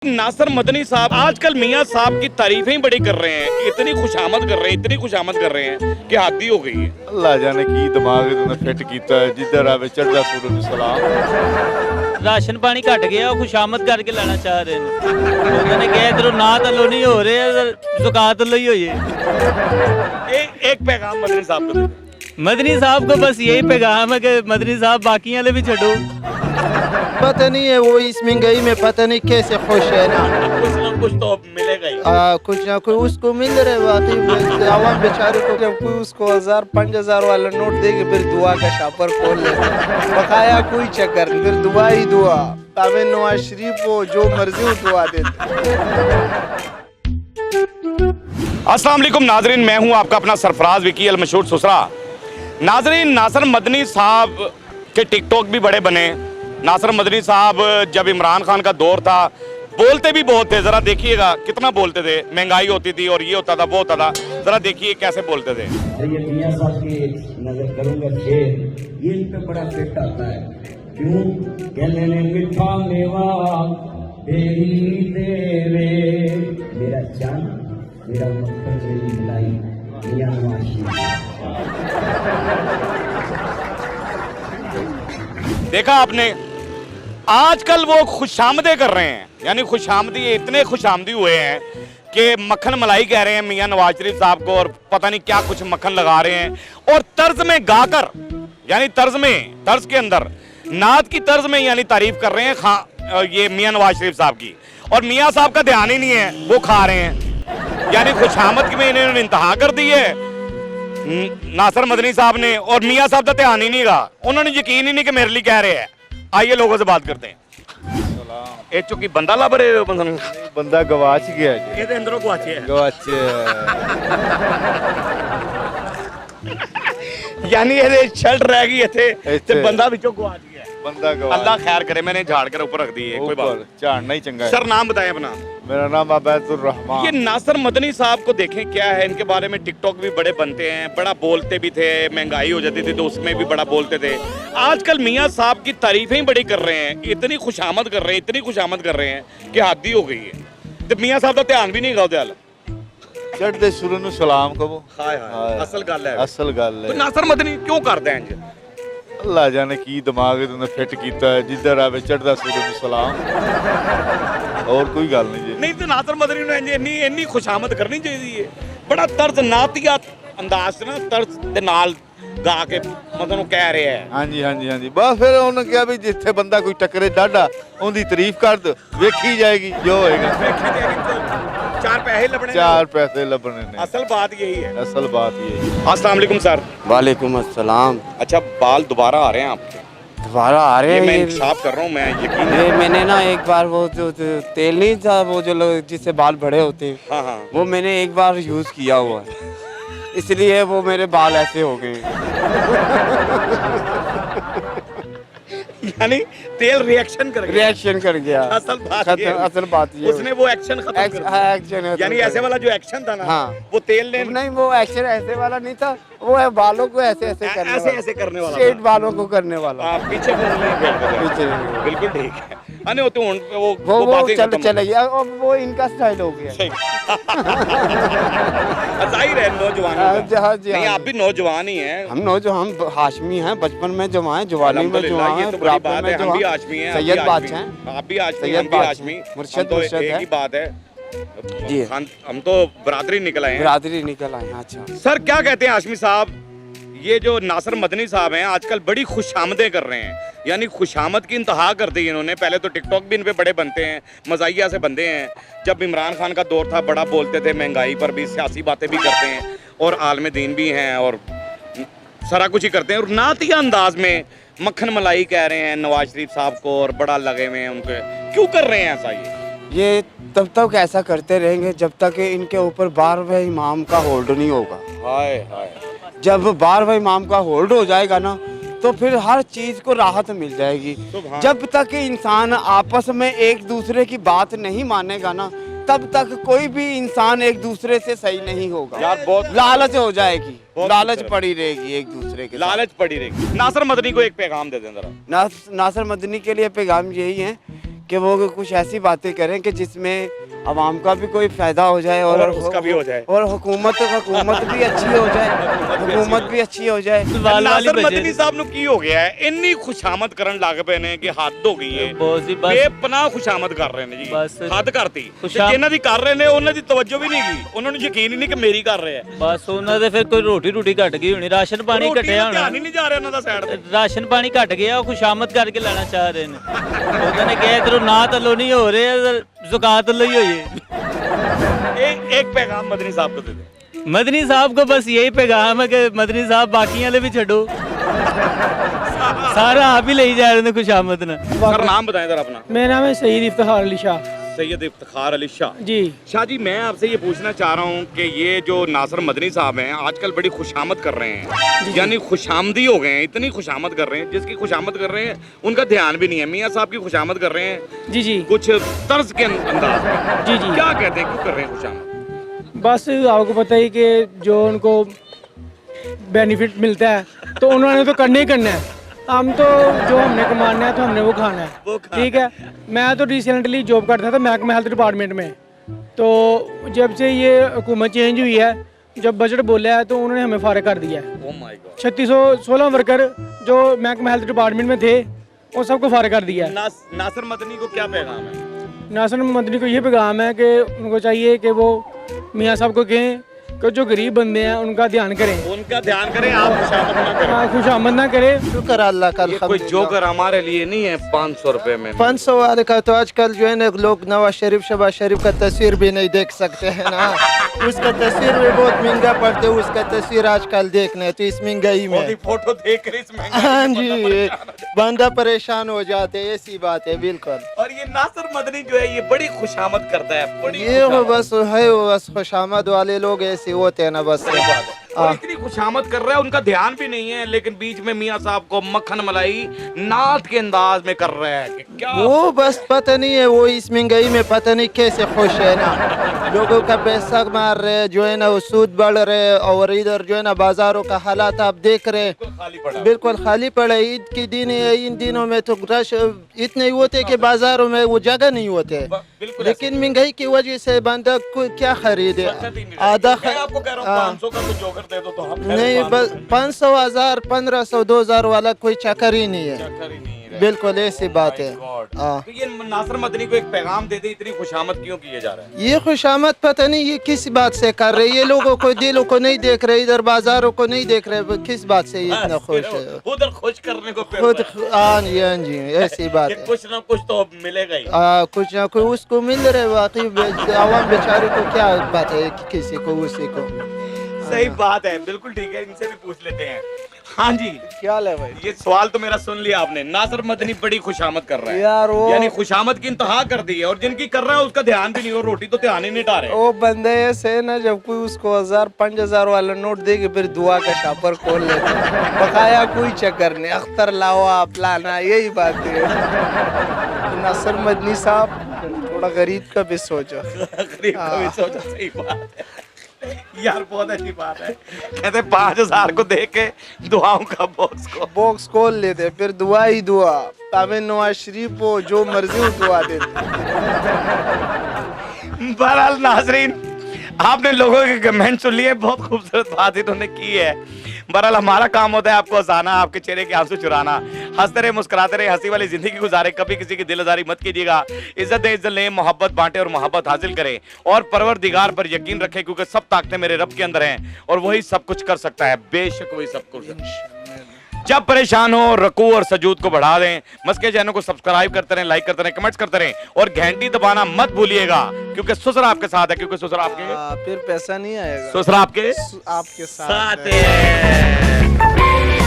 नासिर मदनी साहब आजकल मियां साहब की तारीफें ही बड़ी कर रहे हैं, इतनी खुशामद कर रहे हैं, इतनी खुशामद कर रहे हैं कि हद ही हो गई है। अल्लाह जाने की दिमाग इन्होंने फिट किया है, जिधर आवे चढ़दा सूरज नूं सलाम। राशन पानी घट गया, खुशामद करके लाना चाह रहे हैं। उन्होंने कहा इधरों ना तलो नहीं हो रहे, जुकात लो ही हो ये। एक पैगाम मदनी साहब को दे दो। मदनी साहब को बस यही पैगाम है कि मदनी साहब बाकी वाले भी छोड़ो। पता नहीं है वो इस महंगाई में पता नहीं कैसे खुश है ना। कुछ ना कुछ तो मिलेगा ही। कुछ ना कुछ उसको मिल रहे बात आवाम बेचारे को जब कोई उसको 1000-5000 वाला नोट देगी फिर दुआ का शापर खोल ले बकाया कोई चक्कर नहीं, फिर दुआ ही दुआ। तावे नवाज शरीफ को जो मर्जी हो दुआ देते। अस्सलाम वालेकुम नाजरीन, मैं हूं आपका अपना सरफराज विकी अल मशहूर सुसरा। नाजरीन, नासिर मदनी साहब के टिकटॉक भी बड़े बने। नासिर मदनी साहब जब इमरान खान का दौर था बोलते भी बहुत थे, जरा देखिएगा कितना बोलते थे। महंगाई होती थी और ये होता था वो होता था, जरा देखिए कैसे बोलते थे। ये मियां साहब की नजर करूंगा शेर, ये इन पे बड़ा फिट आता है। क्यों कहने ने मीठा मेवा तेरी देवे, मेरा चांद मेरा मक्खन मेरी मलाई, मियां नवाज शरीफ। देखा आपने, आजकल वो खुशामदे कर रहे हैं, यानी खुशामदी इतने खुशामदी हुए हैं कि मक्खन मलाई कह रहे हैं मियां नवाज शरीफ साहब को, और पता नहीं क्या कुछ मक्खन लगा रहे हैं। और तर्ज में गाकर, यानी तर्ज के अंदर नात की तर्ज में यानी तारीफ कर रहे हैं ये मियां नवाज शरीफ साहब की, और मियां साहब का ध्यान ही नहीं है, वो खा रहे हैं। यानी खुशामद में इन्होंने इंतहा कर दी है नासिर मदनी साहब ने, और मियां साहब का ध्यान ही नहीं रहा, उन्होंने यकीन ही नहीं कि मेरे लिए कह रहे हैं। आइए लोगों से बात करते हैं। ਇਹ ਚੁੱਕੀ ਬੰਦਾ ਲੱਭ ਰਹੇ ਹੋ ਬੰਦਾ ਨੂੰ? ਬੰਦਾ ਗਵਾਚ ਗਿਆ ਜੀ। ਇਹਦੇ ਅੰਦਰੋਂ ਗਵਾਚਿਆ ਗਵਾਚਿਆ ਯਾਨੀ ਇਹਦੇ ਸ਼ਰਟ ਰਹਿ ਗਈ ਇੱਥੇ ਤੇ ਬੰਦਾ ਵਿੱਚੋਂ ਗਵਾਚ ਗਿਆ। ਬੰਦਾ ਗਵਾਚ। अल्लाह खैर करे, मैंने झाड़ कर ऊपर रख दी है, कोई बात। झाड़ना ही चंगा है। सर नाम बताएं अपना। मेरा नाम अबैदुर रहमान। ये नासिर मदनी साहब को देखें क्या है, इनके बारे में टिकटॉक भी बड़े बनते हैं, बड़ा बोलते भी थे। महंगाई हो जाती थी तो उसमें भी बड़ा बोलते थे। आजकल मियां साहब की तारीफें ही बड़ी कर रहे हैं, इतनी खुशामद कर रहे हैं, इतनी खुशामद कर रहे हैं कि हद ही हो गई है। तो मियां साहब का ध्यान भी नहीं गा उदे चढ़दे सूरज नूं सलाम कहो। हाय हाय, असल गल है। असल गल तो है। नासिर मदनी क्यों करते हैं इंज? अल्लाह जाने की दिमाग इन्होंने फिट किया है, जिधर आवे चढ़दा सूरज नूं सलाम। और कोई गल नहीं जी। नहीं तो नासिर मदनी ने इन्नी इन्नी खुशामद करनी चाहिए। बड़ा तर्ज नातिया अंदाज ना तर्ज दे नाल गा के मतलब कह रहे हैं। हाँ जी हाँ जी हाँ जी। बस फिर उन्होंने कहा भी जिथे बंदा कोई टकरे डाढ़ा उनकी तारीफ कर दो, वेखी जाएगी जो होएगा। चार पैसे लबने, चार पैसे लबने ने। असल बात यही है। असल बात ये है। अस्सलाम वालेकुम सर। वालेकुम अस्सलाम। अच्छा, बाल दोबारा आ रहे हैं आपके? दोबारा आ रहे ये हैं मैं ये? इंसाफ कर रहा हूँ, मैं यकीन ये मैंने ना एक बार वो जो तेल नहीं था, वो जो लोग जिससे बाल बड़े होते हैं, हाँ हाँ, वो मैंने एक बार यूज़ किया हुआ है, इसलिए वो मेरे बाल ऐसे हो गए। यानी तेल रिएक्शन कर गया। रिएक्शन कर गया। असल बात ये है। असल बात ये उसने वो एक्शन खत्म कर दिया। एक्शन यानी ऐसे वाला जो एक्शन था ना, हाँ। वो तेल ने नहीं, वो एक्शन ऐसे वाला नहीं था, वो है बालों को ऐसे ऐसे करने ऐसे वाला। ऐसे करने वाला स्ट्रेट था। बालों को करने वाला। आप पीछे को नहीं करते थे। पीछे बिल्कुल ठीक है। अने होते वो बातें चल खत्म चले गया, और वो इनका स्टाइल हो गया। सही। जाहिर है नौजवान हाँ जी, नहीं, हाँ आप भी नौजवान ही हैं। हम हाशमी हैं, बचपन में जवान हैं, जवानी में अल्हम्दुलिल्लाह, जवान ये हैं, तो बड़ी बुढ़ापे बात में है। हम भी जवान। हाशमी हैं, सैयद आप बादशाह भी हैं। आप भी हाशमी, सैयद हम भी बादशाह, हाशमी। मुर्शिद हम तो मुर्शिद एक है। ही बात है, जी। हम तो बरादरी निकल आए हैं। बिरादरी निकल आए हैं। अच्छा सर क्या कहते हैं हाशमी साहब, ये जो नासिर मदनी साहब हैं आजकल बड़ी खुशामदें कर रहे हैं, यानी खुशामद की इंतहा कर दी इन्होंने। पहले तो टिकटॉक भी इन पे बड़े बनते हैं, मज़ाहिया से बंदे हैं। जब इमरान खान का दौर था बड़ा बोलते थे, महंगाई पर भी सियासी बातें भी करते हैं, और आलम दीन भी हैं, और सारा कुछ ही करते हैं। और नातिया अंदाज में मक्खन मलाई कह रहे हैं नवाज शरीफ साहब को, और बड़ा लगे हुए हैं उनके। क्यों कर रहे हैं ऐसा? ये तब तक ऐसा करते रहेंगे जब तक इनके ऊपर 12वें इमाम का होल्ड नहीं होगा। हाय हाय, जब 12वें इमाम का होल्ड हो जाएगा ना, तो फिर हर चीज़ को राहत मिल जाएगी। जब तक इंसान आपस में एक दूसरे की बात नहीं मानेगा ना, तब तक कोई भी इंसान एक दूसरे से सही नहीं होगा यार। बहुत लालच हो जाएगी, लालच खूबसूरत। पड़ी रहेगी एक दूसरे के साथ। लालच पड़ी रहेगी। नासिर मदनी को एक पैगाम दे दें जरा। नासिर मदनी के लिए पैगाम यही है कि वो कुछ ऐसी बातें करें कि जिसमें आवाम का भी कोई फायदा हो जाए और उसका भी हो जाए। और हुकूमत भी अच्छी हो जाए, हुकूमत भी अच्छी हो जाए। वाल वाली नासिर बजे मदनी साहब नु की हो गया है इन्नी खुशामद करन लग पे ने कि हद हो गई है बहुत सी बस ਬੇਪਨਾਹ ਖੁਸ਼ਾਮਦ ਕਰ ਰਹੇ ਨੇ ਜੀ ਬਸ। ਹੱਦ ਕਰਤੀ ਤੇ ਖੁਸ਼ਾਮ- ਜਿਨ੍ਹਾਂ ਦੀ ਕਰ ਰਹੇ ਨੇ ਉਹਨਾਂ ਦੀ ਤਵੱਜੋ ਵੀ ਨਹੀਂ ਗਈ ਉਹਨਾਂ ਨੂੰ ਯਕੀਨ ਹੀ ਨਹੀਂ ਕਿ ਮੇਰੀ ਕਰ ਰਹੇ ਆ ਬਸ ਉਹਨਾਂ ਦੇ ਫਿਰ ਕੋਈ ਰੋਟੀ ਘਟ ਗਈ ਹੋਣੀ, ਰਾਸ਼ਨ ਪਾਣੀ ਰੋਟੀ ਘਟਿਆ ਦਾ ਹੋਣਾ, ਧਿਆਨ ਹੀ ਨਹੀਂ ਜਾ ਰਿਹਾ ਉਹਨਾਂ ਦਾ ਸਾਈਡ ਤੇ ਰਾਸ਼ਨ ਪਾਣੀ ਘਟ ਗਿਆ, ਉਹ ਖੁਸ਼ਾਮਦ ਕਰਕੇ ਲੈਣਾ ਚਾਹ ਰਹੇ ਨੇ। ਉਹਨਾਂ ਨੇ ਕਿਹਾ ਇਧਰੋਂ ਨਾ ਤੱਲੋ ਨਹੀਂ ਹੋ ਰਹੇ, ਇਧਰ ਜ਼ੁਕਾਤ ਲਈ ਹੋਈਏ। एक पैगाम मदनी साहब को दे दे मदनी साहब को बस यही पैगाम है कि मदनी साहब बाकी वाले भी छो सारा आप ही ले जा रहे हैं खुशामद ने। सर नाम बताएं जरा अपना। मेरा नाम है सईद इफ्तिखार अली शाह सैयद इफ्तिखार अली शाह जी। शाह जी मैं आपसे ये पूछना चाह रहा हूँ कि ये जो नासिर मदनी साहब हैं आजकल बड़ी खुशामद कर रहे हैं, यानी खुशामदी हो गए हैं, इतनी खुशामद कर रहे हैं, जिसकी खुशामद कर रहे हैं उनका ध्यान भी नहीं है। मियाँ साहब की खुशामद कर रहे हैं जी जी कुछ तर्ज के अंदाज में। जी जी। क्या कहते हैं, क्यों कर रहे हैं खुशामद? बस आपको पता ही कि जो उनको बेनिफिट मिलता है तो उन्होंने तो करना ही करना है। हम तो जो हमने कमाना है तो हमने वो खाना है, ठीक है। मैं तो रिसेंटली जॉब करता था महकमा हेल्थ डिपार्टमेंट में, तो जब से ये हुकूमत चेंज हुई है, जब बजट बोला है तो उन्होंने हमें फारिग कर दिया है। Oh my God। 3616 वर्कर जो महकमा हेल्थ डिपार्टमेंट में थे वो सबको फारिग कर दिया है। नासिर मदनी को क्या पैगाम है? नासिर मदनी को ये पैगाम है कि उनको चाहिए कि वो मियाँ साहब को कहें कि जो गरीब बंदे हैं उनका ध्यान करें, उनका ध्यान करें, आप खुशामद ना करें। खुशामद ना करें। शुक्र अल्लाह का। ये कोई जोकर हमारे लिए नहीं है 500 रुपए में। 500 वाले का तो आजकल जो है ना लोग नवाज शरीफ शहबाज शरीफ का तस्वीर भी नहीं देख सकते हैं ना। उसका तस्वीर भी बहुत महंगा पड़ता है, उसका तस्वीर आजकल देखने तो इस महंगाई में फोटो देख कर इसमें हाँ जी बंदा परेशान हो जाते हैं, ऐसी बात है बिल्कुल। और ये नासिर मदनी जो है ये बड़ी खुशामद करता है, बड़ी ये वो खुशामद। बस है वो बस खुशामद वाले लोग ऐसे होते हैं ना बस। और इतनी खुशामद कर रहा है, उनका ध्यान भी नहीं है, लेकिन बीच में मियाँ साहब को मक्खन मलाई नात के अंदाज में कर रहा है कि क्या वो बस पता नहीं है, वो इस महंगाई में पता नहीं कैसे खुश है ना। लोगों का पैसा मार रहे जो है ना, वो सूद बढ़ रहे, और इधर जो है ना बाजारों का हालात आप देख रहे हैं खाली पड़ा। बिल्कुल खाली पड़ा है। ईद के दिन है, इन दिनों में तो रश इतने होते कि बाजारों में वो जगह नहीं होते, बिल्कुल लेकिन महंगाई की वजह से बंदा को क्या खरीदे आधा मैं आपको कह रहा हूँ 500 का कुछ जोकर दे दो तो हम नहीं, बस 500 1000 1500 2000 वाला कोई चक्कर ही नहीं है, बिल्कुल ऐसी बात है। हाँ। तो ये नासिर मदनी को एक पैगाम दे दे, इतनी खुशामद क्यों किए जा रहा है? ये खुशामद पता नहीं ये किस बात से कर रहे, ये लोगों को दिलों को नहीं देख रहे, इधर बाजारों को नहीं देख रहे, किस बात से ये इतना खुश है? उधर खुश करने को फिर खुद हाँ जी हाँ जी ऐसी बात कि है। कुछ ना कुछ तो मिलेगा ही। कुछ ना कुछ उसको मिल रहे, बाकी आवाम बेचारे को क्या बात है कि किसी को उसी को। सही बात है, बिल्कुल ठीक है, इनसे भी पूछ लेते हैं। हाँ जी क्या है भाई? ये सवाल तो मेरा सुन लिया आपने। नासिर मदनी बड़ी खुशामद कर रहा है यार वो यानी खुशामद की इंतहा कर दी है, और जिनकी कर रहा है उसका ध्यान भी नहीं, और रोटी तो ध्यान ही नहीं डा रहे। वो बंदे ऐसे है ना, जब कोई उसको 1000 5000 वाला नोट देके फिर दुआ का शापर खोल लेते, बकाया कोई चक्कर नहीं, अख्तर लाओ आप लाना, यही बात है। नासिर मदनी साहब थोड़ा गरीब का भी सोचो। गरीब का भी सोचो, सही बात है यार, बहुत अच्छी बात है। कहते 5000 को देख के दुआओं का बॉक्स खोल लेते, फिर दुआ ही दुआ, तामे नवाज शरीफ को जो मर्जी हो दुआ देते। बहरहाल नाजरीन, आपने लोगों के कमेंट सुन लिए, बहुत खूबसूरत बात इन्होंने की है। बहरहाल हमारा काम होता है आपको हंसाना, आपके चेहरे के आंसू चुराना। हंसते रहे, मुस्कुराते रहे, हंसी वाली जिंदगी गुजारे, कभी किसी की दिलदारी मत कीजिएगा। इज्जत दे, इज्जत ले, मोहब्बत बांटे और मोहब्बत हासिल करें, और परवरदिगार पर यकीन रखें, क्योंकि सब ताकतें मेरे रब के अंदर हैं, और वही सब कुछ कर सकता है, बेशक वही सब कुछ। जब परेशान हो रकू और सजूद को बढ़ा दें, मस्के चैनल को सब्सक्राइब करते रहें, लाइक करते रहें, कमेंट्स करते रहें, और घंटी दबाना मत भूलिएगा, क्योंकि ससुर आपके साथ है, क्योंकि ससुर आपके फिर पैसा नहीं आएगा, ससुर आपके आपके साथ साथ है।